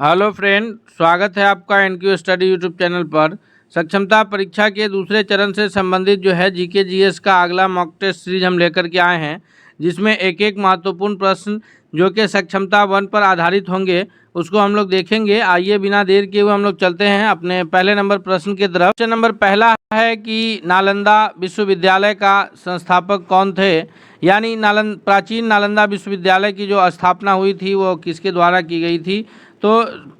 Hello friend, स्वागत है आपका एनक्यू स्टडी यूट्यूब चैनल पर। सक्षमता परीक्षा के दूसरे चरण से संबंधित जो है जीके जीएस का अगला मॉक टेस्ट सीरीज हम लेकर के आए हैं, जिसमें एक एक महत्वपूर्ण प्रश्न जो कि सक्षमता 1 पर आधारित होंगे उसको हम लोग देखेंगे। आइए बिना देर किए हुए हम लोग चलते हैं अपने पहले नंबर प्रश्न की तरफ। प्रश्न नंबर पहला है कि नालंदा विश्वविद्यालय का संस्थापक कौन थे, यानी प्राचीन नालंदा विश्वविद्यालय की जो स्थापना हुई थी वो किसके द्वारा की गई थी। तो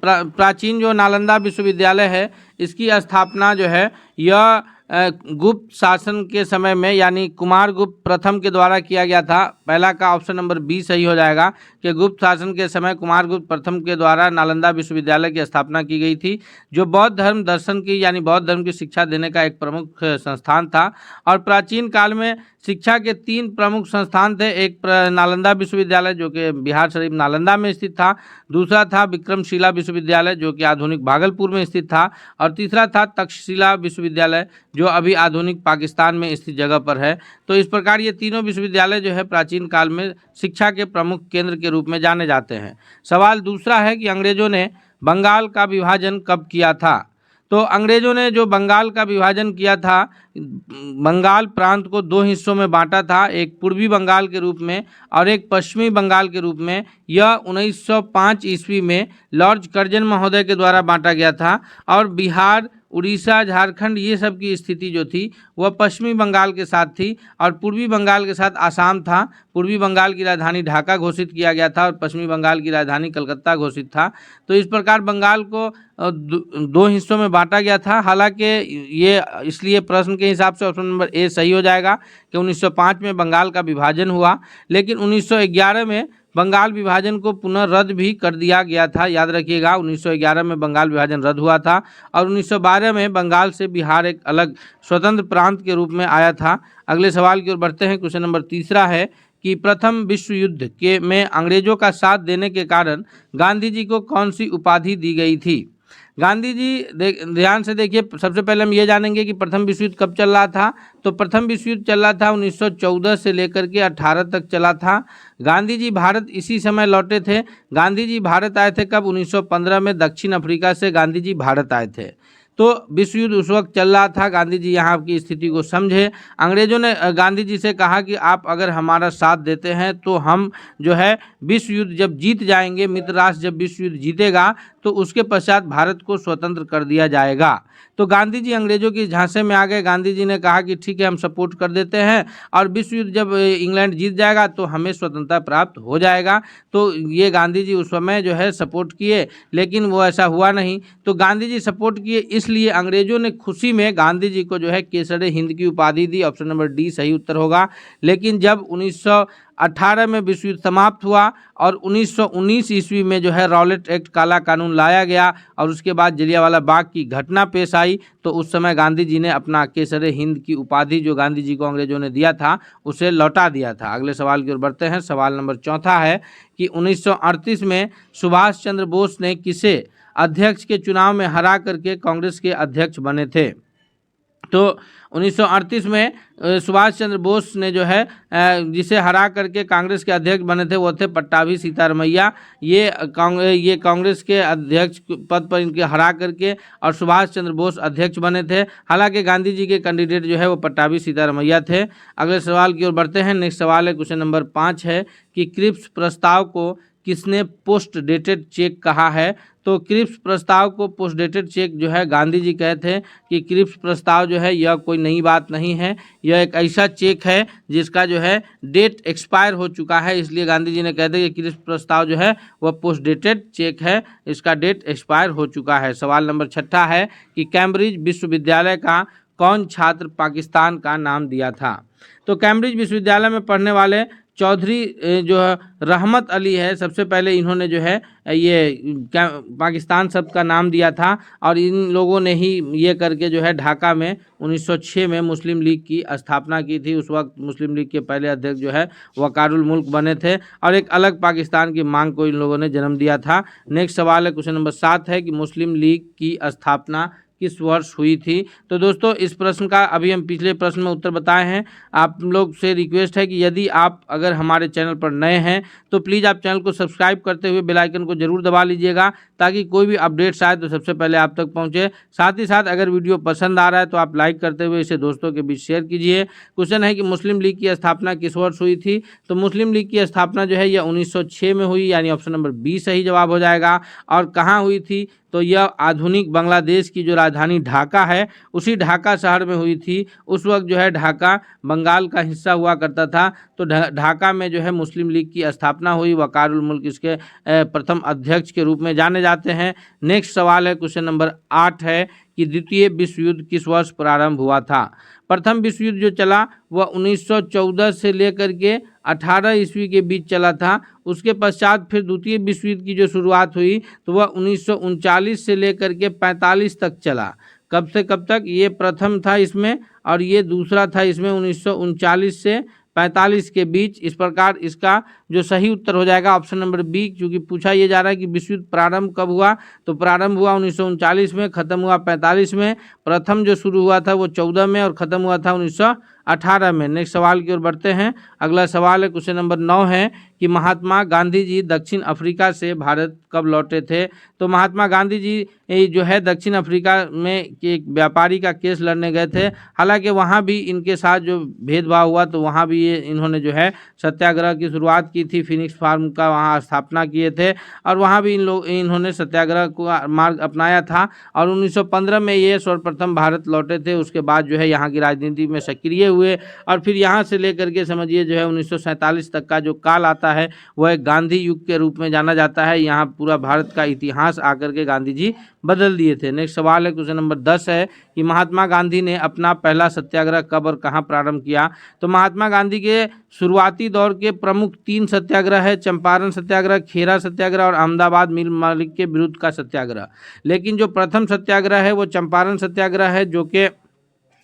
प्राचीन जो नालंदा विश्वविद्यालय है इसकी स्थापना जो है यह गुप्त शासन के समय में यानी कुमार गुप्त प्रथम के द्वारा किया गया था। पहला का ऑप्शन नंबर बी सही हो जाएगा कि गुप्त शासन के समय कुमार गुप्त प्रथम के द्वारा नालंदा विश्वविद्यालय की स्थापना की गई थी, जो बौद्ध धर्म दर्शन की यानी बौद्ध धर्म की शिक्षा देने का एक प्रमुख संस्थान था। और प्राचीन काल में शिक्षा के 3 प्रमुख संस्थान थे। एक नालंदा विश्वविद्यालय जो कि बिहार शरीफ नालंदा में स्थित था, दूसरा था विक्रमशिला विश्वविद्यालय जो कि आधुनिक भागलपुर में स्थित था, और तीसरा था तक्षशिला विश्वविद्यालय जो अभी आधुनिक पाकिस्तान में स्थित जगह पर है। तो इस प्रकार ये तीनों विश्वविद्यालय जो है प्राचीन काल में शिक्षा के प्रमुख केंद्र के रूप में जाने जाते हैं। सवाल दूसरा है कि अंग्रेजों ने बंगाल का विभाजन कब किया था। तो अंग्रेजों ने जो बंगाल का विभाजन किया था, बंगाल प्रांत को 2 हिस्सों में बांटा था, एक पूर्वी बंगाल के रूप में और एक पश्चिमी बंगाल के रूप में। यह 1905 ईस्वी में लॉर्ड कर्जन महोदय के द्वारा बांटा गया था। और बिहार, उड़ीसा, झारखंड ये सब की स्थिति जो थी वह पश्चिमी बंगाल के साथ थी और पूर्वी बंगाल के साथ आसाम था। पूर्वी बंगाल की राजधानी ढाका घोषित किया गया था और पश्चिमी बंगाल की राजधानी कलकत्ता घोषित था। तो इस प्रकार बंगाल को 2 हिस्सों में बांटा गया था। हालांकि ये इसलिए प्रश्न के हिसाब से ऑप्शन नंबर ए सही हो जाएगा कि 1905 में बंगाल का विभाजन हुआ, लेकिन 1911 में बंगाल विभाजन को पुनः रद्द भी कर दिया गया था। याद रखिएगा, 1911 में बंगाल विभाजन रद्द हुआ था और 1912 में बंगाल से बिहार एक अलग स्वतंत्र प्रांत के रूप में आया था। अगले सवाल की ओर बढ़ते हैं। क्वेश्चन नंबर तीसरा है कि प्रथम विश्व युद्ध के में अंग्रेजों का साथ देने के कारण गांधी जी को कौन सी उपाधि दी गई थी। गांधी जी ध्यान से देखिए, सबसे पहले हम ये जानेंगे कि प्रथम विश्व युद्ध कब चल रहा था। तो प्रथम विश्व युद्ध चल रहा था 1914 से लेकर के 18 तक चला था। गांधी जी भारत इसी समय लौटे थे। गांधी जी भारत आए थे कब? 1915 में दक्षिण अफ्रीका से गांधी जी भारत आए थे। तो विश्व युद्ध उस वक्त चल रहा था। गांधी जी यहाँ की स्थिति को समझे। अंग्रेजों ने गांधी जी से कहा कि आप अगर हमारा साथ देते हैं तो हम जो है विश्व युद्ध जब जीत जाएंगे, मित्र राष्ट्र जब विश्व युद्ध जीतेगा तो उसके पश्चात भारत को स्वतंत्र कर दिया जाएगा। तो गांधी जी अंग्रेजों की झांसे में आ गए। गांधी जी ने कहा कि ठीक है, हम सपोर्ट कर देते हैं और विश्व युद्ध जब इंग्लैंड जीत जाएगा तो हमें स्वतंत्रता प्राप्त हो जाएगा। तो ये गांधी जी उस समय जो है सपोर्ट किए, लेकिन वो ऐसा हुआ नहीं। तो गांधी जी सपोर्ट किए, इसलिए अंग्रेजों ने खुशी में गांधी जी को जो है केसरे हिंद की उपाधि दी। ऑप्शन नंबर डी सही उत्तर होगा। लेकिन जब 1918 में विश्व युद्ध समाप्त हुआ और 1919 ईस्वी में जो है रॉलेट एक्ट काला कानून लाया गया और उसके बाद जलियांवाला बाग की घटना पेश आई, तो उस समय गांधी जी ने अपना केसरे हिंद की उपाधि जो गांधी जी को अंग्रेजों ने दिया था उसे लौटा दिया था। अगले सवाल की ओर बढ़ते हैं। सवाल नंबर चौथा है कि 1938 में सुभाष चंद्र बोस ने किसे अध्यक्ष के चुनाव में हरा करके कांग्रेस के अध्यक्ष बने थे। तो 1938 में सुभाष चंद्र बोस ने जो है जिसे हरा करके कांग्रेस के अध्यक्ष बने थे वो थे पट्टाभी सीतारमैया। ये कांग्रेस के अध्यक्ष पद पर इनके हरा करके और सुभाष चंद्र बोस अध्यक्ष बने थे। हालांकि गांधी जी के कैंडिडेट जो है वो पट्टाभी सीतारमैया थे। अगले सवाल की ओर बढ़ते हैं। नेक्स्ट सवाल है, क्वेश्चन नंबर 5 है कि क्रिप्स प्रस्ताव को किसने पोस्ट डेटेड चेक कहा है। तो क्रिप्स प्रस्ताव को पोस्ट डेटेड चेक जो है गांधी जी कहे थे कि क्रिप्स प्रस्ताव जो है यह कोई नई बात नहीं है, यह एक ऐसा चेक है जिसका जो है डेट एक्सपायर हो चुका है। इसलिए गांधी जी ने कहे थे कि क्रिप्स प्रस्ताव जो है वह पोस्ट डेटेड चेक है, इसका डेट एक्सपायर हो चुका है। सवाल नंबर 6 है कि कैम्ब्रिज विश्वविद्यालय का कौन छात्र पाकिस्तान का नाम दिया था। तो कैम्ब्रिज विश्वविद्यालय में पढ़ने वाले चौधरी जो रहमत अली है, सबसे पहले इन्होंने जो है ये पाकिस्तान शब्द का नाम दिया था और इन लोगों ने ही ये करके जो है ढाका में 1906 में मुस्लिम लीग की स्थापना की थी। उस वक्त मुस्लिम लीग के पहले अध्यक्ष जो है वकारुल मुल्क बने थे और एक अलग पाकिस्तान की मांग को इन लोगों ने जन्म दिया था। नेक्स्ट सवाल है, क्वेश्चन नंबर 7 है कि मुस्लिम लीग की स्थापना किस वर्ष हुई थी। तो दोस्तों इस प्रश्न का अभी हम पिछले प्रश्न में उत्तर बताए हैं। आप लोग से रिक्वेस्ट है कि यदि आप अगर हमारे चैनल पर नए हैं तो प्लीज़ आप चैनल को सब्सक्राइब करते हुए बेल आइकन को जरूर दबा लीजिएगा, ताकि कोई भी अपडेट्स आए तो सबसे पहले आप तक पहुंचे। साथ ही साथ अगर वीडियो पसंद आ रहा है तो आप लाइक करते हुए इसे दोस्तों के बीच शेयर कीजिए। क्वेश्चन है कि मुस्लिम लीग की स्थापना किस वर्ष हुई थी। तो मुस्लिम लीग की स्थापना जो है यह 1906 में हुई, यानी ऑप्शन नंबर बी सही जवाब हो जाएगा। और कहाँ हुई थी, तो यह आधुनिक बांग्लादेश की जो राजधानी ढाका है उसी ढाका शहर में हुई थी। उस वक्त जो है ढाका बंगाल का हिस्सा हुआ करता था। तो ढाका में जो है मुस्लिम लीग की स्थापना हुई। वकारुल मुल्क इसके प्रथम अध्यक्ष के रूप में जाने जाते हैं। नेक्स्ट सवाल है, क्वेश्चन नंबर 8 है कि द्वितीय विश्व युद्ध किस वर्ष प्रारंभ हुआ था। प्रथम विश्व युद्ध जो चला वह 1914 से लेकर के 18 ईस्वी के बीच चला था। उसके पश्चात फिर द्वितीय विश्व युद्ध की जो शुरुआत हुई तो वह 1939 से लेकर के 45 तक चला। कब से कब तक, ये प्रथम था इसमें और ये दूसरा था इसमें 1939 से 45 के बीच। इस प्रकार इसका जो सही उत्तर हो जाएगा ऑप्शन नंबर बी, क्योंकि पूछा ये जा रहा है कि विश्व युद्ध प्रारंभ कब हुआ, तो प्रारंभ हुआ 1939 में, खत्म हुआ 45 में। प्रथम जो शुरू हुआ था वो 14 में और ख़त्म हुआ था 1918 में। नेक्स्ट सवाल की ओर बढ़ते हैं। अगला सवाल है, क्वेश्चन नंबर 9 है कि महात्मा गांधी जी दक्षिण अफ्रीका से भारत कब लौटे थे। तो महात्मा गांधी जी जो है दक्षिण अफ्रीका में एक व्यापारी का केस लड़ने गए थे। हालांकि वहाँ भी इनके साथ जो भेदभाव हुआ तो वहाँ भी ये इन्होंने जो है सत्याग्रह की शुरुआत की थी। फिनिक्स फार्म का वहाँ स्थापना किए थे और वहाँ भी इन्होंने सत्याग्रह को मार्ग अपनाया था। और 1915 में ये सर्वप्रथम भारत लौटे थे। उसके बाद जो है यहाँ की राजनीति में सक्रिय हुए और फिर यहाँ से लेकर के समझिए जो है 1947 तक का जो काल आता है वह एक गांधी युग के रूप में जाना जाता है। यहाँ पूरा भारत का इतिहास आकर के गांधी जी बदल दिए थे। नेक्स्ट सवाल है, क्वेश्चन नंबर 10 है कि महात्मा गांधी ने अपना पहला सत्याग्रह कब और कहाँ प्रारंभ किया। तो महात्मा गांधी के शुरुआती दौर के प्रमुख 3 सत्याग्रह है, चंपारण सत्याग्रह, खेरा सत्याग्रह और अहमदाबाद मिल मालिक के विरुद्ध का सत्याग्रह। लेकिन जो प्रथम सत्याग्रह है वो चंपारण सत्याग्रह है, जो कि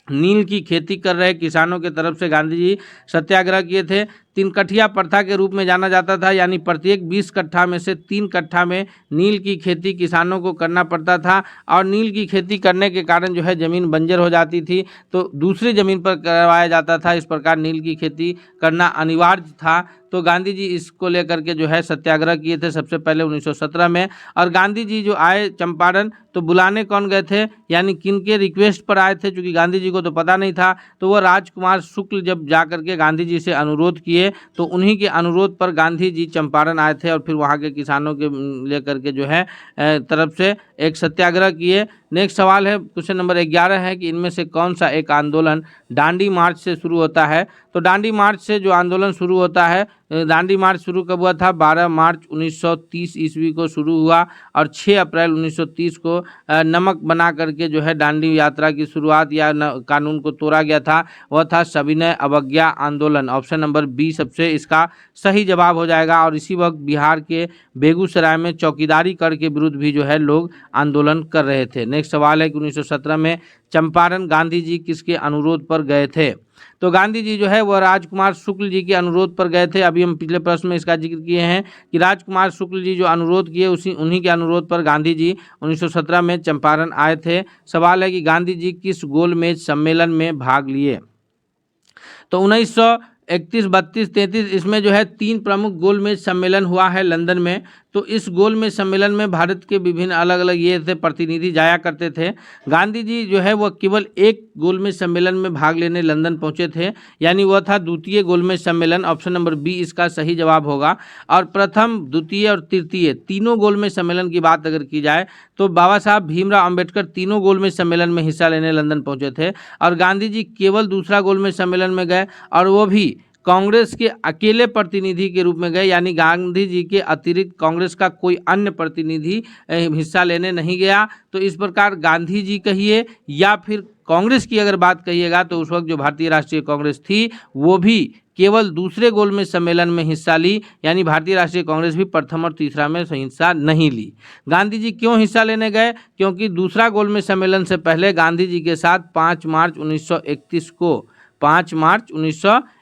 नील की खेती कर रहे किसानों के तरफ से गांधी जी सत्याग्रह किए थे। 3 कट्ठिया प्रथा के रूप में जाना जाता था, यानी प्रत्येक 20 कट्ठा में से 3 कट्ठा में नील की खेती किसानों को करना पड़ता था। और नील की खेती करने के कारण जो है ज़मीन बंजर हो जाती थी तो दूसरी ज़मीन पर करवाया जाता था। इस प्रकार नील की खेती करना अनिवार्य था। तो गांधी जी इसको लेकर के जो है सत्याग्रह किए थे सबसे पहले 1917 में। और गांधी जी जो आए चंपारण तो बुलाने कौन गए थे, यानी किनके रिक्वेस्ट पर आए थे, क्योंकि गांधी जी को तो पता नहीं था। तो वो राजकुमार शुक्ल जब जा करके गांधी जी से अनुरोध किए तो उन्हीं के अनुरोध पर गांधी जी चंपारण आए थे और फिर वहाँ के किसानों के लेकर के जो है तरफ से एक सत्याग्रह किए। नेक्स्ट सवाल है, क्वेश्चन नंबर 11 है कि इनमें से कौन सा एक आंदोलन दांडी मार्च से शुरू होता है। तो दांडी मार्च से जो आंदोलन शुरू होता है, दांडी मार्च शुरू कब हुआ था, 12 मार्च 1930 ईस्वी को शुरू हुआ और 6 अप्रैल 1930 को नमक बना करके जो है दांडी यात्रा की शुरुआत या कानून को तोड़ा गया था, वह था सविनय अवज्ञा आंदोलन। ऑप्शन नंबर बी सबसे इसका सही जवाब हो जाएगा। और इसी वक्त बिहार के बेगूसराय में चौकीदारी कर के विरुद्ध भी जो है लोग आंदोलन कर रहे थे। नेक्स्ट सवाल है कि 1917 में चंपारण गांधी जी किसके अनुरोध पर गए थे। तो गांधी जी जो है वह राजकुमार शुक्ल जी के अनुरोध पर गए थे। अभी हम पिछले प्रश्न में इसका जिक्र किए हैं कि राजकुमार शुक्ल जी जो अनुरोध किए उन्हीं के अनुरोध पर गांधी जी 1917 में चंपारण आए थे। सवाल है कि गांधी जी किस गोलमेज सम्मेलन में भाग लिए। तो 1931, 32, 33 इसमें जो है 3 प्रमुख गोलमेज सम्मेलन हुआ है लंदन में। तो इस गोलमेज सम्मेलन में भारत के विभिन्न अलग अलग ये थे प्रतिनिधि जाया करते थे। गांधी जी जो है वह केवल एक गोलमेज सम्मेलन में भाग लेने लंदन पहुंचे थे, यानी वह था द्वितीय गोलमेज सम्मेलन। ऑप्शन नंबर बी इसका सही जवाब होगा। और प्रथम, द्वितीय और तृतीय तीनों गोलमेज सम्मेलन की बात अगर की जाए तो बाबा साहब भीमराव अंबेडकर तीनों गोलमेज सम्मेलन में हिस्सा लेने लंदन पहुंचे थे और गांधी जी केवल दूसरा गोलमेज सम्मेलन में गए और वो भी कांग्रेस के अकेले प्रतिनिधि के रूप में गए, यानी गांधी जी के अतिरिक्त कांग्रेस का कोई अन्य प्रतिनिधि हिस्सा लेने नहीं गया। तो इस प्रकार गांधी जी कहिए या फिर कांग्रेस की अगर बात कहिएगा तो उस वक्त जो भारतीय राष्ट्रीय कांग्रेस थी वो भी केवल दूसरे गोलमेज सम्मेलन में हिस्सा ली, यानी भारतीय राष्ट्रीय कांग्रेस भी प्रथम और तीसरा में हिस्सा नहीं ली। गांधी जी क्यों हिस्सा लेने गए, क्योंकि दूसरा गोलमेज सम्मेलन से पहले गांधी जी के साथ 5 मार्च 1931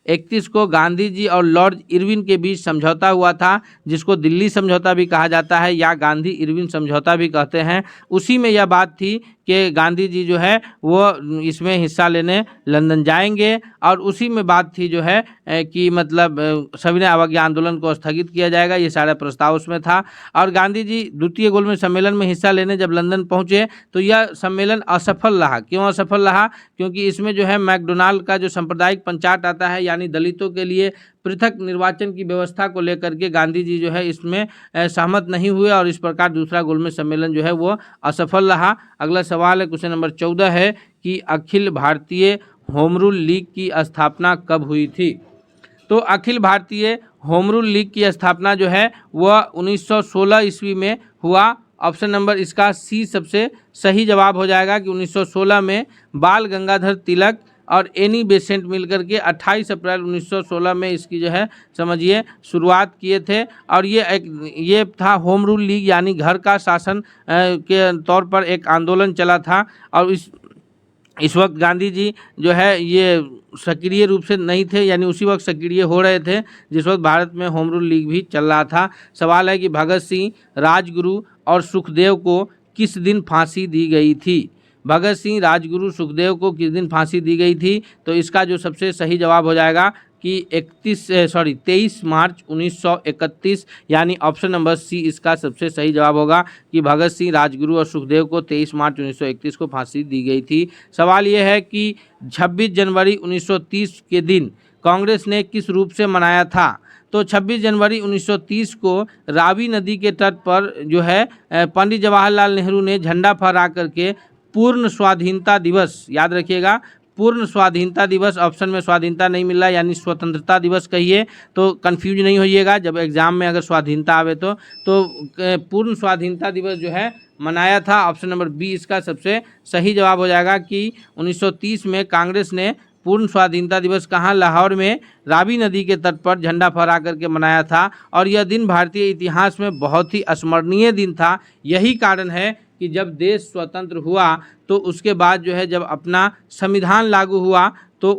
1931 को गांधी जी और लॉर्ड इरविन के बीच समझौता हुआ था, जिसको दिल्ली समझौता भी कहा जाता है या गांधी इरविन समझौता भी कहते हैं। उसी में यह बात थी कि गांधी जी जो है वो इसमें हिस्सा लेने लंदन जाएंगे, और उसी में बात थी जो है कि मतलब सविनय अवज्ञा आंदोलन को स्थगित किया जाएगा, ये सारा प्रस्ताव उसमें था। और गांधी जी द्वितीय गोलमेज सम्मेलन में हिस्सा लेने जब लंदन पहुंचे तो यह सम्मेलन असफल रहा। क्यों असफल रहा? क्योंकि इसमें जो है मैकडोनाल्ड का जो सांप्रदायिक पंचायत आता है, यानी दलितों के लिए पृथक निर्वाचन की व्यवस्था को लेकर के गांधी जी जो है इसमें सहमत नहीं हुए, और इस प्रकार दूसरा गोलमेज सम्मेलन जो है वो असफल रहा। अगला सवाल है, क्वेश्चन नंबर 14 है कि Akhil Bharatiya home rule league की स्थापना कब हुई थी? तो Akhil Bharatiya home rule league की स्थापना जो है वह 1916 ईस्वी में हुआ। ऑप्शन नंबर इसका सी सबसे सही जवाब हो जाएगा कि 1916 में बाल गंगाधर तिलक और एनी बेसेंट मिलकर के 28 अप्रैल 1916 में इसकी जो है समझिए शुरुआत किए थे। और ये था होम रूल लीग, यानी घर का शासन के तौर पर एक आंदोलन चला था। और इस वक्त गांधी जी जो है ये सक्रिय रूप से नहीं थे, यानी उसी वक्त सक्रिय हो रहे थे जिस वक्त भारत में होम रूल लीग भी चल रहा था। सवाल है कि भगत सिंह, राजगुरु और सुखदेव को किस दिन फांसी दी गई थी? भगत सिंह, राजगुरु, सुखदेव को किस दिन फांसी दी गई थी? तो इसका जो सबसे सही जवाब हो जाएगा कि 23 मार्च 1931, यानी ऑप्शन नंबर सी इसका सबसे सही जवाब होगा कि भगत सिंह, राजगुरु और सुखदेव को 23 मार्च 1931 को फांसी दी गई थी। सवाल यह है कि 26 जनवरी 1930 के दिन कांग्रेस ने किस रूप से मनाया था? तो 26 जनवरी 1930 को रावी नदी के तट पर जो है पंडित जवाहरलाल नेहरू ने झंडा फहरा करके पूर्ण स्वाधीनता दिवस, याद रखिएगा पूर्ण स्वाधीनता दिवस, ऑप्शन में स्वाधीनता नहीं मिल रहा यानी स्वतंत्रता दिवस कहिए तो कंफ्यूज नहीं होइएगा जब एग्जाम में अगर स्वाधीनता आवे तो पूर्ण स्वाधीनता दिवस जो है मनाया था। ऑप्शन नंबर बी इसका सबसे सही जवाब हो जाएगा कि 1930 में कांग्रेस ने पूर्ण स्वाधीनता दिवस कहाँ? लाहौर में रावी नदी के तट पर झंडा फहरा करके मनाया था। और यह दिन भारतीय इतिहास में बहुत ही स्मरणीय दिन था। यही कारण है कि जब देश स्वतंत्र हुआ तो उसके बाद जो है जब अपना संविधान लागू हुआ तो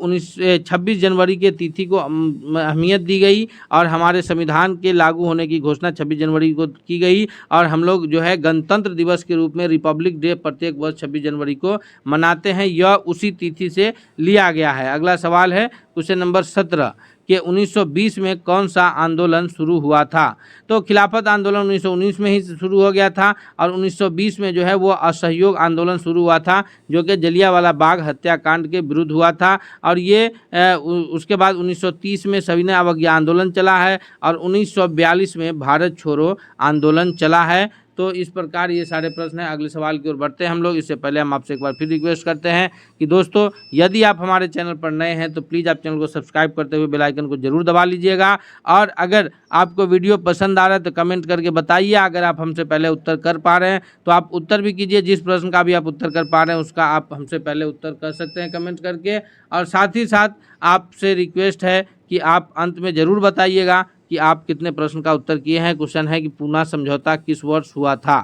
26 जनवरी के तिथि को अहमियत दी गई और हमारे संविधान के लागू होने की घोषणा 26 जनवरी को की गई। और हम लोग जो है गणतंत्र दिवस के रूप में रिपब्लिक डे प्रत्येक वर्ष 26 जनवरी को मनाते हैं। यह उसी तिथि से लिया गया है। अगला सवाल है क्वेश्चन नंबर 17 कि 1920 में कौन सा आंदोलन शुरू हुआ था? तो खिलाफत आंदोलन 1919 में ही शुरू हो गया था और 1920 में जो है वो असहयोग आंदोलन शुरू हुआ था जो कि जलियांवाला बाग हत्याकांड के विरुद्ध हुआ था। और ये उसके बाद 1930 में सविनय अवज्ञा आंदोलन चला है और 1942 में भारत छोड़ो आंदोलन चला है। तो इस प्रकार ये सारे प्रश्न हैं। अगले सवाल की ओर बढ़ते हैं हम लोग। इससे पहले हम आपसे एक बार फिर रिक्वेस्ट करते हैं कि दोस्तों यदि आप हमारे चैनल पर नए हैं तो प्लीज़ आप चैनल को सब्सक्राइब करते हुए बेल आइकन को जरूर दबा लीजिएगा। और अगर आपको वीडियो पसंद आ रहा है तो कमेंट करके बताइए। अगर आप हमसे पहले उत्तर कर पा रहे हैं तो आप उत्तर भी कीजिए। जिस प्रश्न का भी आप उत्तर कर पा रहे हैं उसका आप हमसे पहले उत्तर कर सकते हैं कमेंट करके। और साथ ही साथ आपसे रिक्वेस्ट है कि आप अंत में ज़रूर बताइएगा कि आप कितने प्रश्न का उत्तर किए हैं। क्वेश्चन है कि पूना समझौता किस वर्ष हुआ था?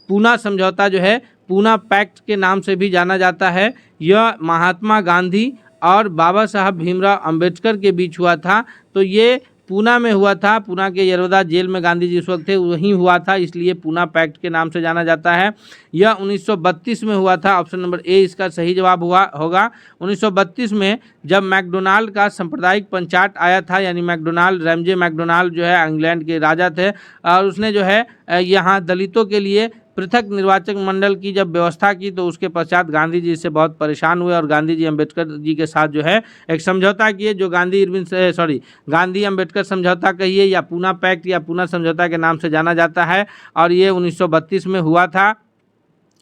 पूना समझौता जो है पूना पैक्ट के नाम से भी जाना जाता है। यह महात्मा गांधी और बाबा साहब भीमराव अंबेडकर के बीच हुआ था। तो ये पूना में हुआ था। पूना के यरवदा जेल में गांधी जी उस वक्त थे, वहीं हुआ था, इसलिए पूना पैक्ट के नाम से जाना जाता है। यह 1932 में हुआ था। ऑप्शन नंबर ए इसका सही जवाब होगा। 1932 में जब मैकडोनाल्ड का सांप्रदायिक पंचायत आया था, यानी मैकडोनाल्ड, रैमजे मैकडोनाल्ड जो है इंग्लैंड के राजा थे और उसने जो है यहाँ दलितों के लिए पृथक निर्वाचक मंडल की जब व्यवस्था की तो उसके पश्चात गांधी जी इससे बहुत परेशान हुए और गांधी जी अम्बेडकर जी के साथ जो है एक समझौता किए जो गांधी अम्बेडकर समझौता कहिए या पूना पैक्ट या पूना समझौता के नाम से जाना जाता है। और ये 1932 में हुआ था।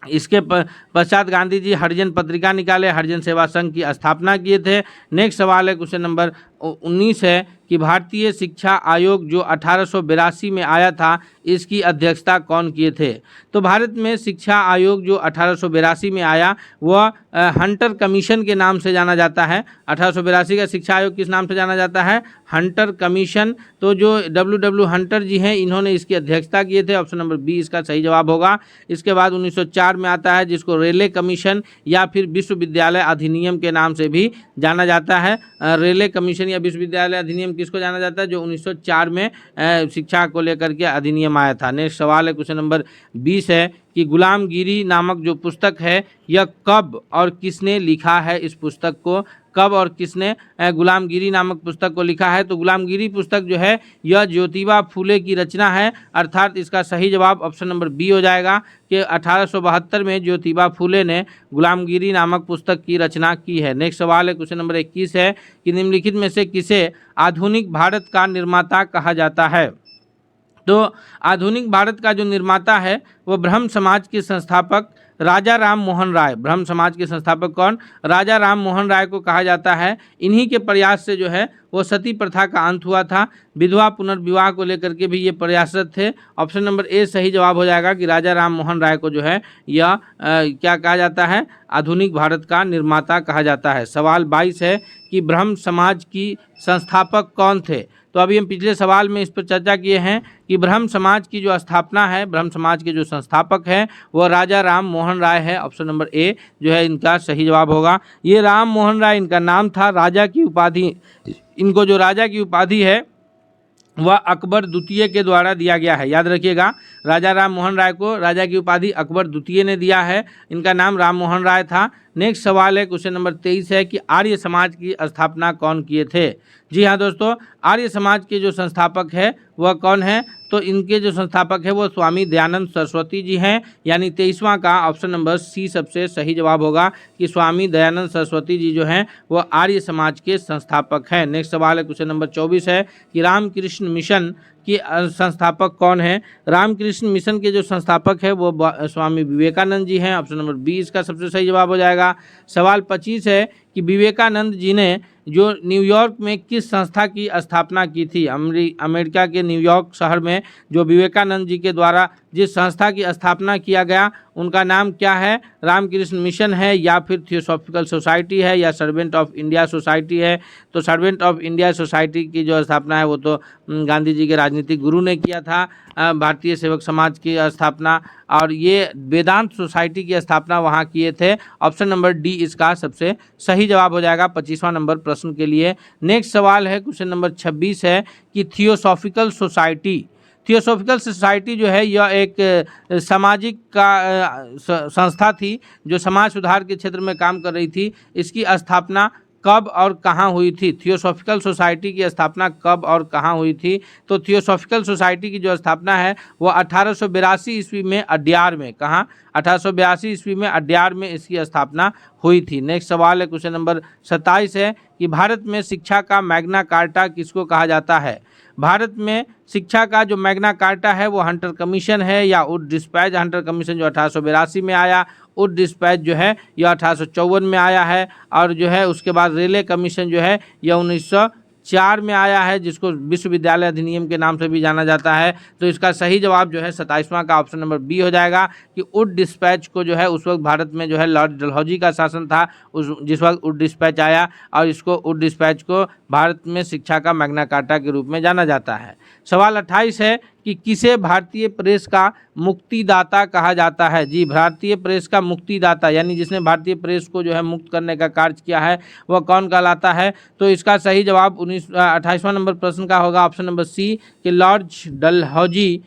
इसके पश्चात गांधी जी हरिजन पत्रिका निकाले, हरिजन सेवा संघ की स्थापना किए थे। नेक्स्ट सवाल है क्वेश्चन नंबर 19 है कि भारतीय शिक्षा आयोग जो 1882 में आया था इसकी अध्यक्षता कौन किए थे? तो भारत में शिक्षा आयोग जो 1882 में आया वह हंटर कमीशन के नाम से जाना जाता है। 1882 का शिक्षा आयोग किस नाम से जाना जाता है? Hunter commission. तो जो डब्ल्यू हंटर जी हैं इन्होंने इसकी अध्यक्षता किए थे। ऑप्शन नंबर बी इसका सही जवाब होगा। इसके बाद 1904 में आता है जिसको रेले कमीशन या फिर विश्वविद्यालय अधिनियम के नाम से भी जाना जाता है। रेले कमीशन संशोधन या विश्वविद्यालय अधिनियम किसको जाना जाता है, जो 1904 में शिक्षा को लेकर के अधिनियम आया था। नेक्स्ट सवाल है क्वेश्चन नंबर 20 है कि गुलामगिरी नामक जो पुस्तक है यह कब और किसने लिखा है। इस पुस्तक को कब और किसने गुलामगिरी नामक पुस्तक को लिखा है, तो गुलामगिरी पुस्तक जो है यह ज्योतिबा फूले की रचना है, अर्थात इसका सही जवाब ऑप्शन नंबर बी हो जाएगा कि 1872 में ज्योतिबा फूले ने गुलामगिरी नामक पुस्तक की रचना की है। नेक्स्ट सवाल है क्वेश्चन नंबर 21 है कि निम्नलिखित में से किसे आधुनिक भारत का निर्माता कहा जाता है। तो आधुनिक भारत का जो निर्माता है वह ब्रह्म समाज के संस्थापक राजा राम मोहन राय, ब्रह्म समाज के संस्थापक कौन, राजा राम मोहन राय को कहा जाता है। इन्हीं के प्रयास से जो है वो सती प्रथा का अंत हुआ था। विधवा पुनर्विवाह को लेकर के भी ये प्रयासरत थे। ऑप्शन नंबर ए सही जवाब हो जाएगा कि राजा राम मोहन राय को जो है यह क्या कहा जाता है, आधुनिक भारत का निर्माता कहा जाता है। सवाल 22 है कि ब्रह्म समाज की संस्थापक कौन थे। तो अभी हम पिछले सवाल में इस पर चर्चा किए हैं कि ब्रह्म समाज की जो स्थापना है, ब्रह्म समाज के जो संस्थापक हैं वो राजा राम मोहन राय है। ऑप्शन नंबर ए जो है इनका सही जवाब होगा। ये राम मोहन राय इनका नाम था। राजा की उपाधि, इनको जो राजा की उपाधि है वह अकबर द्वितीय के द्वारा दिया गया है। याद रखिएगा, राजा राम मोहन राय को राजा की उपाधि अकबर द्वितीय ने दिया है। इनका नाम राम मोहन राय था। नेक्स्ट सवाल है क्वेश्चन नंबर 23 है कि आर्य समाज की स्थापना कौन किए थे। जी हाँ दोस्तों, आर्य समाज के जो संस्थापक है वह कौन है, तो इनके जो संस्थापक है वो स्वामी दयानंद सरस्वती जी हैं। यानी 23वां का ऑप्शन नंबर सी सबसे सही जवाब होगा कि स्वामी दयानंद सरस्वती जी जो हैं वो आर्य समाज के संस्थापक हैं। नेक्स्ट सवाल है क्वेश्चन नंबर 24 है कि रामकृष्ण मिशन के संस्थापक कौन है। रामकृष्ण मिशन के जो संस्थापक है वो स्वामी विवेकानंद जी हैं। ऑप्शन नंबर बी इसका सबसे सही जवाब हो जाएगा। सवाल 25 है कि विवेकानंद जी ने जो न्यूयॉर्क में किस संस्था की स्थापना की थी। अमेरिका के न्यूयॉर्क शहर में जो विवेकानंद जी के द्वारा जिस संस्था की स्थापना किया गया उनका नाम क्या है। रामकृष्ण मिशन है या फिर थियोसॉफिकल सोसाइटी है या सर्वेंट ऑफ इंडिया सोसाइटी है। तो सर्वेंट ऑफ इंडिया सोसाइटी की जो स्थापना है वो तो गांधी जी के राजनीतिक गुरु ने किया था, भारतीय सेवक समाज की स्थापना, और ये वेदांत सोसाइटी की स्थापना वहाँ किए थे। ऑप्शन नंबर डी इसका सबसे सही जवाब हो जाएगा 25वां नंबर प्रश्न के लिए। नेक्स्ट सवाल है क्वेश्चन नंबर 26 है कि थियोसॉफिकल सोसाइटी, थियोसॉफिकल सोसाइटी जो है यह एक सामाजिक का संस्था थी जो समाज सुधार के क्षेत्र में काम कर रही थी। इसकी स्थापना कब और कहाँ हुई थी। थियोसॉफिकल सोसाइटी की स्थापना कब और कहाँ हुई थी, तो थियोसॉफिकल सोसाइटी की जो स्थापना है वो 1882 ईस्वी में अड्यार में, कहाँ, 1882 ईस्वी में अड्यार में इसकी स्थापना हुई थी। नेक्स्ट सवाल है क्वेश्चन नंबर 27 है कि भारत में शिक्षा का मैग्ना कार्टा किसको कहा जाता है। भारत में शिक्षा का जो मैग्ना कार्टा है वो हंटर कमीशन है या वुड डिस्पैच। हंटर कमीशन जो 1882 में आया, वुड डिस्पैच जो है यह 1854 में आया है, और जो है उसके बाद रेले कमीशन जो है यह 1904 में आया है, जिसको विश्वविद्यालय अधिनियम के नाम से भी जाना जाता है। तो इसका सही जवाब जो है 27वां का ऑप्शन नंबर बी हो जाएगा कि वुड डिस्पैच को जो है उस वक्त भारत में जो है लॉर्ड डलहौजी का शासन था जिस वक्त वुड डिस्पैच आया, और इसको वुड डिस्पैच को भारत में शिक्षा का मैग्ना कार्टा के रूप में जाना जाता है। सवाल 28 है कि किसे भारतीय प्रेस का मुक्तिदाता कहा जाता है। जी, भारतीय प्रेस का मुक्तिदाता यानी जिसने भारतीय प्रेस को जो है मुक्त करने का कार्य किया है वह कौन कहलाता है। तो इसका सही जवाब 28वां नंबर प्रश्न का होगा ऑप्शन नंबर सी कि लॉर्ड डलहौजी,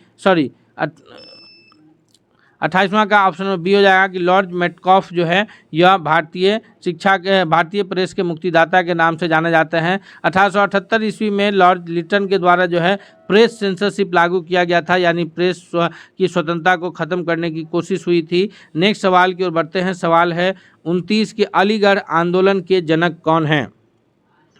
28वां का ऑप्शन नंबर बी हो जाएगा कि लॉर्ड मेटकॉफ जो है यह भारतीय शिक्षा के, भारतीय प्रेस के मुक्तिदाता के नाम से जाने जाते हैं। 1878 ईस्वी में लॉर्ड लिटन के द्वारा जो है प्रेस सेंसरशिप लागू किया गया था, यानी प्रेस की स्वतंत्रता को ख़त्म करने की कोशिश हुई थी। नेक्स्ट सवाल की ओर बढ़ते हैं। सवाल है 29 के अलीगढ़ आंदोलन के जनक कौन हैं।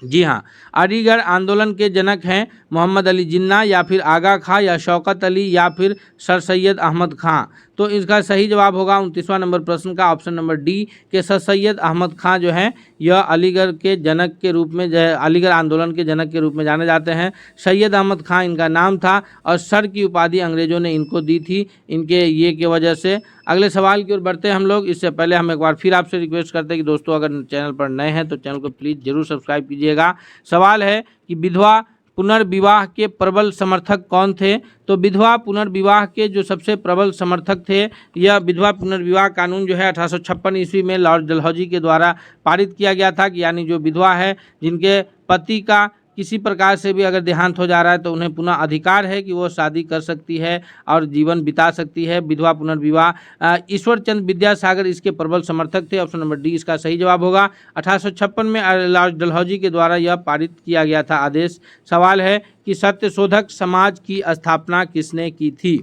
जी हाँ, अलीगढ़ आंदोलन के जनक हैं मोहम्मद अली जिन्ना या फिर आगा खां या शौकत अली या फिर सर सैयद अहमद खां। तो इसका सही जवाब होगा 29वां नंबर प्रश्न का ऑप्शन नंबर डी के सर सैयद अहमद खां जो हैं यह अलीगढ़ के जनक के रूप में, अलीगढ़ आंदोलन के जनक के रूप में जाने जाते हैं। सैयद अहमद खां इनका नाम था और सर की उपाधि अंग्रेज़ों ने इनको दी थी इनके ये की वजह से। अगले सवाल की ओर बढ़ते हैं हम लोग। इससे पहले हम एक बार फिर आपसे रिक्वेस्ट करते हैं कि दोस्तों अगर चैनल पर नए हैं तो चैनल को प्लीज़ ज़रूर सब्सक्राइब कीजिएगा। सवाल है कि विधवा पुनर्विवाह के प्रबल समर्थक कौन थे। तो विधवा पुनर्विवाह के जो सबसे प्रबल समर्थक थे, यह विधवा पुनर्विवाह कानून जो है 1856 ईस्वी में लॉर्ड डलहौजी के द्वारा पारित किया गया था कि यानी जो विधवा है जिनके पति का किसी प्रकार से भी अगर देहांत हो जा रहा है तो उन्हें पुनः अधिकार है कि वो शादी कर सकती है और जीवन बिता सकती है। विधवा पुनर्विवाह, ईश्वर चंद्र विद्यासागर इसके प्रबल समर्थक थे। ऑप्शन नंबर डी इसका सही जवाब होगा। 1856 में लॉर्ड डलहौजी के द्वारा यह पारित किया गया था आदेश। सवाल है कि सत्यशोधक समाज की स्थापना किसने की थी?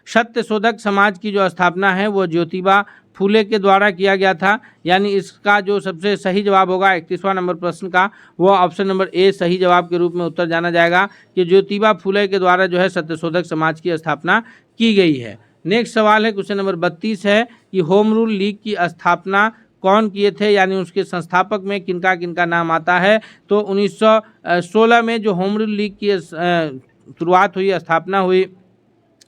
सत्यशोधक समाज की जो स्थापना है वो ज्योतिबा फूले के द्वारा किया गया था। यानी इसका जो सबसे सही जवाब होगा 31वां नंबर प्रश्न का, वो ऑप्शन नंबर ए सही जवाब के रूप में उत्तर जाना जाएगा कि ज्योतिबा फूले के द्वारा जो है सत्यशोधक समाज की स्थापना की गई है। नेक्स्ट सवाल है क्वेश्चन नंबर 32 है कि होम रूल लीग की स्थापना कौन किए थे, यानी उसके संस्थापक में किनका किनका नाम आता है? तो 1916 में जो होम रूल लीग की शुरुआत हुई, स्थापना हुई,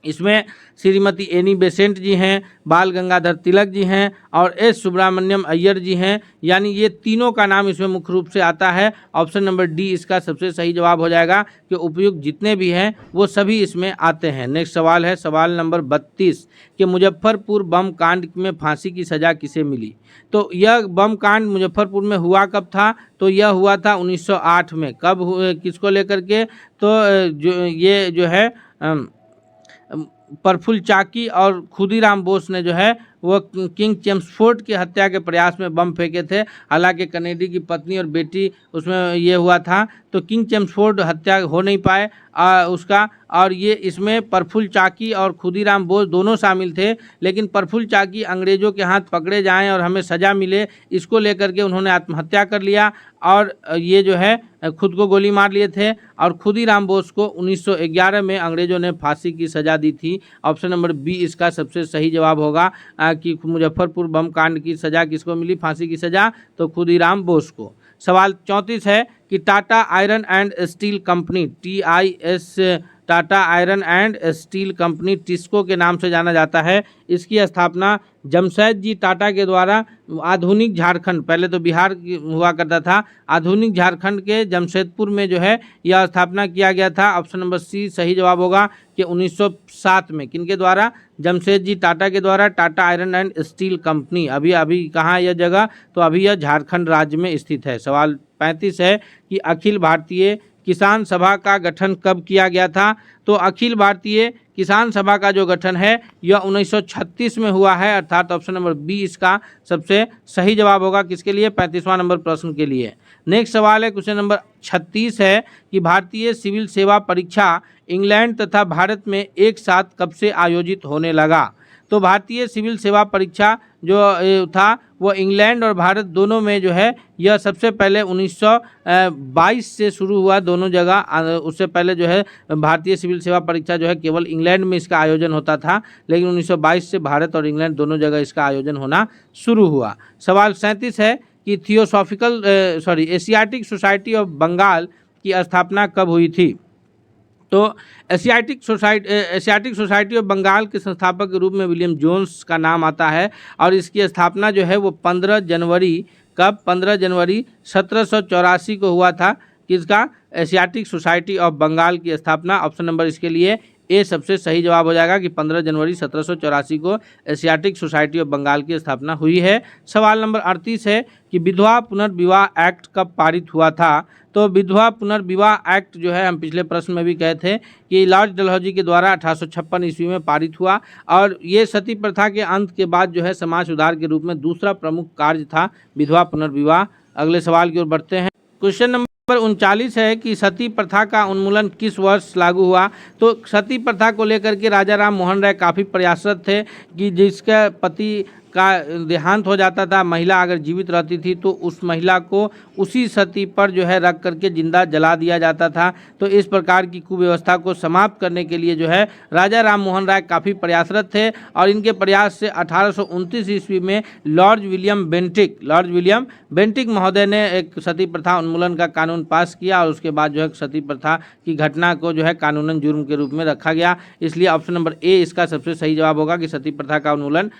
इसमें श्रीमती एनी बेसेंट जी हैं, बाल गंगाधर तिलक जी हैं और एस सुब्रमण्यम अय्यर जी हैं। यानी ये तीनों का नाम इसमें मुख्य रूप से आता है। ऑप्शन नंबर डी इसका सबसे सही जवाब हो जाएगा कि उपयुक्त जितने भी हैं वो सभी इसमें आते हैं। नेक्स्ट सवाल है सवाल नंबर 32 कि मुजफ्फरपुर बम कांड में फांसी की सज़ा किसे मिली? तो यह बम कांड मुजफ्फरपुर में हुआ कब था? तो यह हुआ था 1908 में। कब किसको लेकर के? तो ये जो है प्रफुल्ल चाकी और खुदीराम बोस ने जो है वो किंग चेम्सफोर्ड की हत्या के प्रयास में बम फेंके थे। हालांकि कैनेडी की पत्नी और बेटी उसमें ये हुआ था, तो किंग चेम्सफोर्ड हत्या हो नहीं पाए उसका, और ये इसमें प्रफुल्ल चाकी और खुदीराम बोस दोनों शामिल थे। लेकिन प्रफुल्ल चाकी अंग्रेज़ों के हाथ पकड़े जाएं और हमें सज़ा मिले, इसको लेकर के उन्होंने आत्महत्या कर लिया और ये जो है खुद को गोली मार लिए थे। और खुदीराम बोस को 1911 में अंग्रेज़ों ने फांसी की सज़ा दी थी। ऑप्शन नंबर बी इसका सबसे सही जवाब होगा कि मुजफ्फरपुर बम कांड की सज़ा किसको मिली, फांसी की सज़ा? तो खुदीराम बोस को। सवाल 34 है कि Tata iron and steel company TIS Tata iron and steel company TISCO के नाम से जाना जाता है। इसकी स्थापना जमशेद जी टाटा के द्वारा आधुनिक झारखंड, पहले तो बिहार हुआ करता था, आधुनिक झारखंड के जमशेदपुर में जो है यह स्थापना किया गया था। ऑप्शन नंबर सी सही जवाब होगा कि 1907 में। किनके द्वारा? जमशेद जी टाटा के द्वारा Tata iron and steel company. अभी कहाँ है यह जगह? तो अभी यह झारखंड राज्य में स्थित है। सवाल 35 है कि अखिल भारतीय किसान सभा का गठन कब किया गया था? तो अखिल भारतीय किसान सभा का जो गठन है यह 1936 में हुआ है, अर्थात ऑप्शन नंबर बी इसका सबसे सही जवाब होगा। किसके लिए? 35वां नंबर प्रश्न के लिए। नेक्स्ट सवाल है क्वेश्चन नंबर 36 है कि भारतीय सिविल सेवा परीक्षा इंग्लैंड तथा भारत में एक साथ कब से आयोजित होने लगा? तो भारतीय सिविल सेवा परीक्षा जो था वो इंग्लैंड और भारत दोनों में जो है यह सबसे पहले 1922 से शुरू हुआ दोनों जगह। उससे पहले जो है भारतीय सिविल सेवा परीक्षा जो है केवल इंग्लैंड में इसका आयोजन होता था, लेकिन 1922 से भारत और इंग्लैंड दोनों जगह इसका आयोजन होना शुरू हुआ। सवाल 37 है कि एशियाटिक सोसाइटी ऑफ बंगाल की स्थापना कब हुई थी? तो एशियाटिक सोसाइटी ऑफ बंगाल के संस्थापक के रूप में विलियम जोन्स का नाम आता है और इसकी स्थापना जो है वो 15 जनवरी 1784 को हुआ था। किसका? एशियाटिक सोसाइटी ऑफ बंगाल की स्थापना। ऑप्शन नंबर इसके लिए ए सबसे सही जवाब हो जाएगा कि 15 जनवरी 1784 को एशियाटिक सोसाइटी ऑफ बंगाल की स्थापना हुई है। सवाल नंबर 38 है कि विधवा पुनर्विवाह एक्ट कब पारित हुआ था? तो विधवा पुनर्विवाह एक्ट जो है हम पिछले प्रश्न में भी कहे थे कि लॉर्ड डलहौजी के द्वारा 1856 ईस्वी में पारित हुआ और ये सती प्रथा के अंत के बाद जो है समाज सुधार के रूप में दूसरा प्रमुख कार्य था विधवा पुनर्विवाह। अगले सवाल की ओर बढ़ते हैं। क्वेश्चन नंबर 39 है कि सती प्रथा का उन्मूलन किस वर्ष लागू हुआ? तो सती प्रथा को लेकर के राजा राम मोहन राय काफ़ी प्रयासरत थे कि जिसका पति का देहांत हो जाता था, महिला अगर जीवित रहती थी तो उस महिला को उसी सती पर जो है रख करके जिंदा जला दिया जाता था। तो इस प्रकार की कुव्यवस्था को समाप्त करने के लिए जो है राजा राम मोहन राय काफ़ी प्रयासरत थे और इनके प्रयास से 1829 ईस्वी में लॉर्ड विलियम बेंटिक महोदय ने एक सती प्रथा उन्मूलन का कानून पास किया और उसके बाद जो है सती प्रथा की घटना को जो है कानूनन जुर्म के रूप में रखा गया। इसलिए ऑप्शन नंबर ए इसका सबसे सही जवाब होगा कि सती प्रथा का उन्मूलन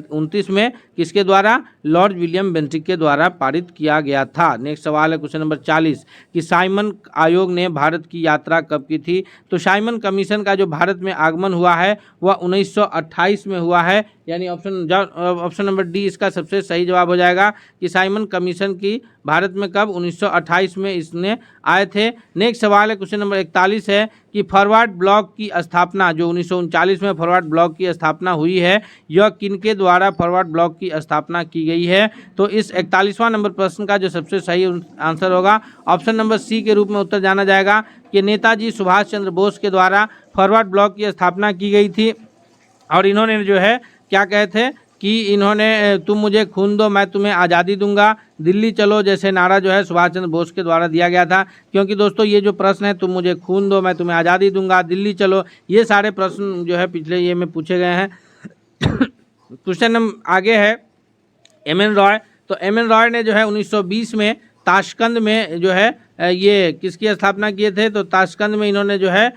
1929 में किसके द्वारा? लॉर्ड विलियम बेंटिक के द्वारा पारित किया गया था। नेक्स्ट सवाल है क्वेश्चन नंबर 40 कि साइमन आयोग ने भारत की यात्रा कब की थी? तो साइमन कमीशन का जो भारत में आगमन हुआ है वह 1928 में हुआ है, यानी ऑप्शन नंबर डी इसका सबसे सही जवाब हो जाएगा कि साइमन कमीशन की भारत में कब? 1928 में इसने आए थे। नेक्स्ट सवाल है क्वेश्चन नंबर 41 है कि फॉरवर्ड ब्लॉक की स्थापना, जो 1939 में फॉरवर्ड ब्लॉक की स्थापना हुई है, यह किनके द्वारा फॉरवर्ड ब्लॉक की स्थापना की गई है? तो इस 41वां नंबर प्रश्न का जो सबसे सही आंसर होगा ऑप्शन नंबर सी के रूप में उत्तर जाना जाएगा कि नेताजी सुभाष चंद्र बोस के द्वारा फॉरवर्ड ब्लॉक की स्थापना की गई थी। और इन्होंने जो है क्या कहे थे कि इन्होंने तुम मुझे खून दो मैं तुम्हें आज़ादी दूंगा, दिल्ली चलो जैसे नारा जो है सुभाष चंद्र बोस के द्वारा दिया गया था। क्योंकि दोस्तों ये जो प्रश्न है तुम मुझे खून दो मैं तुम्हें आज़ादी दूंगा, दिल्ली चलो, ये सारे प्रश्न जो है पिछले ये में पूछे गए हैं। क्वेश्चन आगे है एम.एन. रॉय। तो एम.एन. रॉय ने जो है 1920 में ताशकंद में जो है ये किसकी स्थापना किए थे? तो ताशकंद में इन्होंने जो है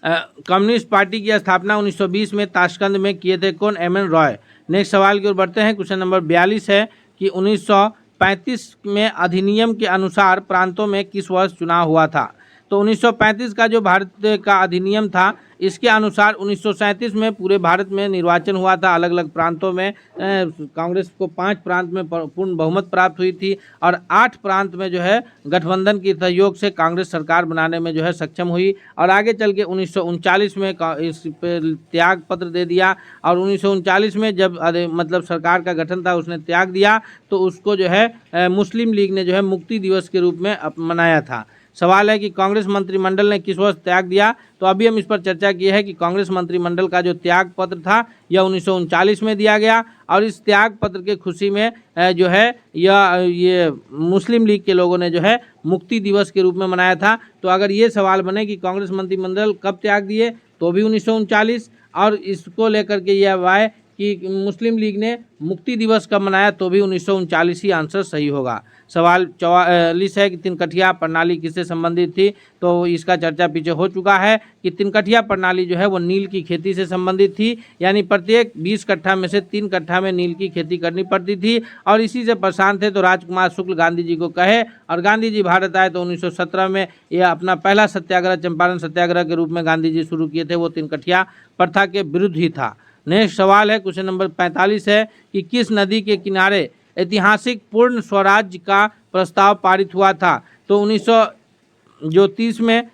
कम्युनिस्ट पार्टी की स्थापना 1920 में ताशकंद में किए थे। कौन? एम.एन. रॉय। नेक्स्ट सवाल की ओर बढ़ते हैं। क्वेश्चन नंबर 42 है कि 1935 में अधिनियम के अनुसार प्रांतों में किस वर्ष चुनाव हुआ था? तो 1935 का जो भारत का अधिनियम था इसके अनुसार 1937 में पूरे भारत में निर्वाचन हुआ था। अलग अलग प्रांतों में कांग्रेस को 5 प्रांत में पूर्ण बहुमत प्राप्त हुई थी और 8 प्रांत में जो है गठबंधन के सहयोग से कांग्रेस सरकार बनाने में जो है सक्षम हुई। और आगे चल के 1939 में इस पर त्याग पत्र दे दिया और 1939 में जब मतलब सरकार का गठन था उसने त्याग दिया तो उसको जो है मुस्लिम लीग ने जो है मुक्ति दिवस के रूप में मनाया था। सवाल है कि कांग्रेस मंत्रिमंडल ने किस वर्ष त्याग दिया? तो अभी हम इस पर चर्चा की है कि कांग्रेस मंत्रिमंडल का जो त्याग पत्र था यह 1939 में दिया गया और इस त्याग पत्र के खुशी में जो है ये मुस्लिम लीग के लोगों ने जो है मुक्ति दिवस के रूप में मनाया था। तो अगर ये सवाल बने कि कांग्रेस मंत्रिमंडल कब त्याग दिए तो भी 1939, और इसको लेकर के यह आए कि मुस्लिम लीग ने मुक्ति दिवस कब मनाया तो भी 1939 ही आंसर सही होगा। सवाल 44 है कि तिनकठिया प्रणाली किससे संबंधित थी? तो इसका चर्चा पीछे हो चुका है कि तिनकठिया प्रणाली जो है वो नील की खेती से संबंधित थी, यानी प्रत्येक 20 कट्ठा में से 3 कट्ठा में नील की खेती करनी पड़ती थी और इसी से परेशान थे। तो राजकुमार शुक्ल गांधी जी को कहे और गांधी जी भारत आए तो 1917 में यह अपना पहला सत्याग्रह चंपारण सत्याग्रह के रूप में गांधी जी शुरू किए थे, वो तिनकठिया प्रथा के विरुद्ध ही था। नेक्स्ट सवाल है क्वेश्चन नंबर 45 है कि किस नदी के किनारे ऐतिहासिक पूर्ण स्वराज्य का प्रस्ताव पारित हुआ था? तो 1930 में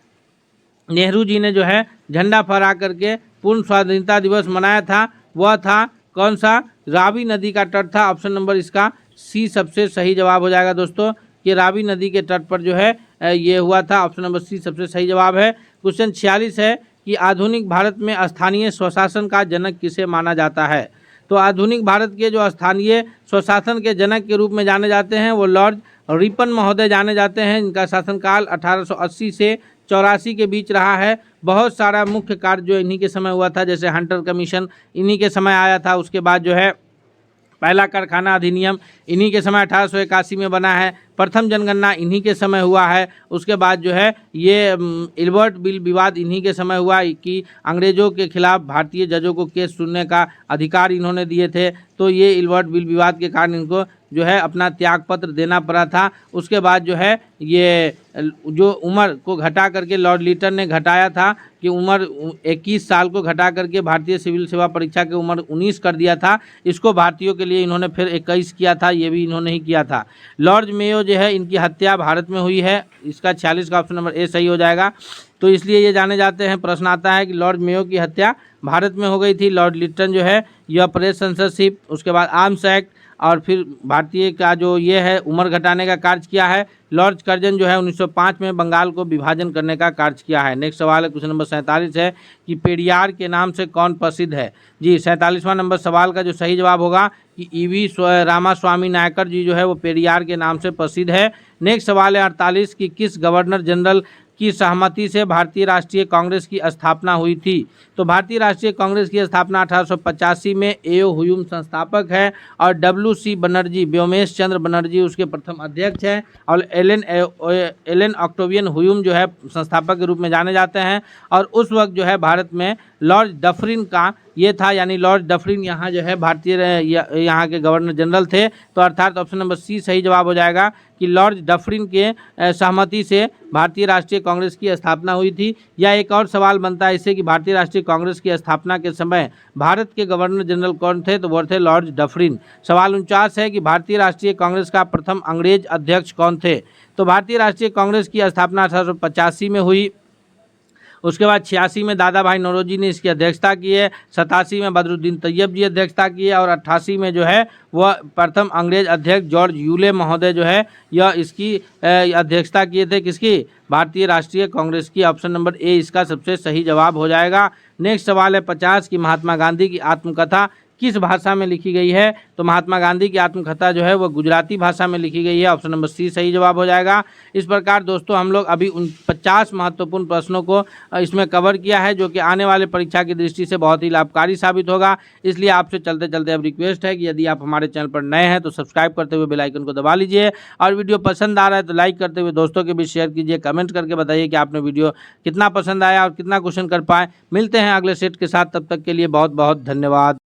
नेहरू जी ने जो है झंडा फहरा करके पूर्ण स्वाधीनता दिवस मनाया था, वह था कौन सा? रावी नदी का तट था। ऑप्शन नंबर इसका सी सबसे सही जवाब हो जाएगा दोस्तों कि रावी नदी के तट पर जो है ये हुआ था। ऑप्शन नंबर सी सबसे सही जवाब है। क्वेश्चन 46 है कि आधुनिक भारत में स्थानीय स्वशासन का जनक किसे माना जाता है? तो आधुनिक भारत के जो स्थानीय स्वशासन के जनक के रूप में जाने जाते हैं वो लॉर्ड रिपन महोदय जाने जाते हैं। इनका शासनकाल 1880 से 84 के बीच रहा है। बहुत सारा मुख्य कार्य जो इन्हीं के समय हुआ था, जैसे हंटर कमीशन इन्हीं के समय आया था। उसके बाद जो है पहला कारखाना अधिनियम इन्हीं के समय 1881 में बना है। प्रथम जनगणना इन्हीं के समय हुआ है। उसके बाद जो है ये इल्बर्ट बिल विवाद इन्हीं के समय हुआ कि अंग्रेज़ों के खिलाफ भारतीय जजों को केस सुनने का अधिकार इन्होंने दिए थे। तो ये इल्बर्ट बिल विवाद के कारण इनको जो है अपना त्यागपत्र देना पड़ा था। उसके बाद जो है ये जो उम्र को घटा करके लॉर्ड लिटन ने घटाया था कि उम्र 21 साल को घटा करके भारतीय सिविल सेवा परीक्षा की उम्र 19 कर दिया था। इसको भारतीयों के लिए इन्होंने फिर 21 किया था, ये भी इन्होंने ही किया था। लॉर्ड मेयो जो है इनकी हत्या भारत में हुई है। इसका 46 का ऑप्शन नंबर ए सही हो जाएगा। तो इसलिए ये जाने जाते हैं, प्रश्न आता है कि लॉर्ड मेयो की हत्या भारत में हो गई थी। लॉर्ड लिटन जो है यह प्रेस सेंसरशिप, उसके बाद आर्म्स एक्ट और फिर भारतीय का जो ये है उम्र घटाने का कार्य किया है। लॉर्ड कर्जन जो है 1905 में बंगाल को विभाजन करने का कार्य किया है। नेक्स्ट सवाल है क्वेश्चन नंबर 47 है कि पेरियार के नाम से कौन प्रसिद्ध है? जी 47वां नंबर सवाल का जो सही जवाब होगा कि ई.वी. रामास्वामी नायकर जी जो है वो पेरियार के नाम से प्रसिद्ध है। नेक्स्ट सवाल है 48 कि किस गवर्नर जनरल की सहमति से भारतीय राष्ट्रीय कांग्रेस की स्थापना हुई थी? तो भारतीय राष्ट्रीय कांग्रेस की स्थापना 1885 में ए.ओ. ह्यूम संस्थापक है और डब्ल्यू.सी. बनर्जी, व्योमेश चंद्र बनर्जी उसके प्रथम अध्यक्ष हैं और एलन ऑक्टेवियन ह्यूम जो है संस्थापक के रूप में जाने जाते हैं। और उस वक्त जो है भारत में लॉर्ड डफरिन का ये था, यानी लॉर्ड डफरिन यहाँ जो है भारतीय यहाँ के गवर्नर जनरल थे। तो अर्थात ऑप्शन नंबर सी सही जवाब हो जाएगा कि लॉर्ड डफरिन के सहमति से भारतीय राष्ट्रीय कांग्रेस की स्थापना हुई थी। या एक और सवाल बनता है इससे कि भारतीय राष्ट्रीय कांग्रेस की स्थापना के समय भारत के गवर्नर जनरल कौन थे, तो वो थे लॉर्ड डफरिन। सवाल 49 है कि भारतीय राष्ट्रीय कांग्रेस का प्रथम अंग्रेज अध्यक्ष कौन थे, तो भारतीय राष्ट्रीय कांग्रेस की स्थापना 1885 में हुई। उसके बाद 86 में दादा भाई नौरोजी ने इसकी अध्यक्षता की है, 87 में बदरुद्दीन तैयब जी अध्यक्षता की है और 88 में जो है वह प्रथम अंग्रेज अध्यक्ष जॉर्ज यूले महोदय जो है यह इसकी अध्यक्षता किए थे, किसकी, भारतीय राष्ट्रीय कांग्रेस की। ऑप्शन नंबर ए इसका सबसे सही जवाब हो जाएगा। नेक्स्ट सवाल है 50 की महात्मा गांधी की आत्मकथा किस भाषा में लिखी गई है, तो महात्मा गांधी की आत्मकथा जो है वह गुजराती भाषा में लिखी गई है। ऑप्शन नंबर सी सही जवाब हो जाएगा। इस प्रकार दोस्तों हम लोग अभी उन 50 महत्वपूर्ण प्रश्नों को इसमें कवर किया है, जो कि आने वाले परीक्षा की दृष्टि से बहुत ही लाभकारी साबित होगा। इसलिए आपसे चलते चलते अब रिक्वेस्ट है कि यदि आप हमारे चैनल पर नए हैं तो सब्सक्राइब करते हुए बेल आइकन को दबा लीजिए, और वीडियो पसंद आ रहा है तो लाइक करते हुए दोस्तों के बीच शेयर कीजिए। कमेंट करके बताइए कि आपने वीडियो कितना पसंद आया और कितना क्वेश्चन कर पाए। मिलते हैं अगले सेट के साथ, तब तक के लिए बहुत बहुत धन्यवाद।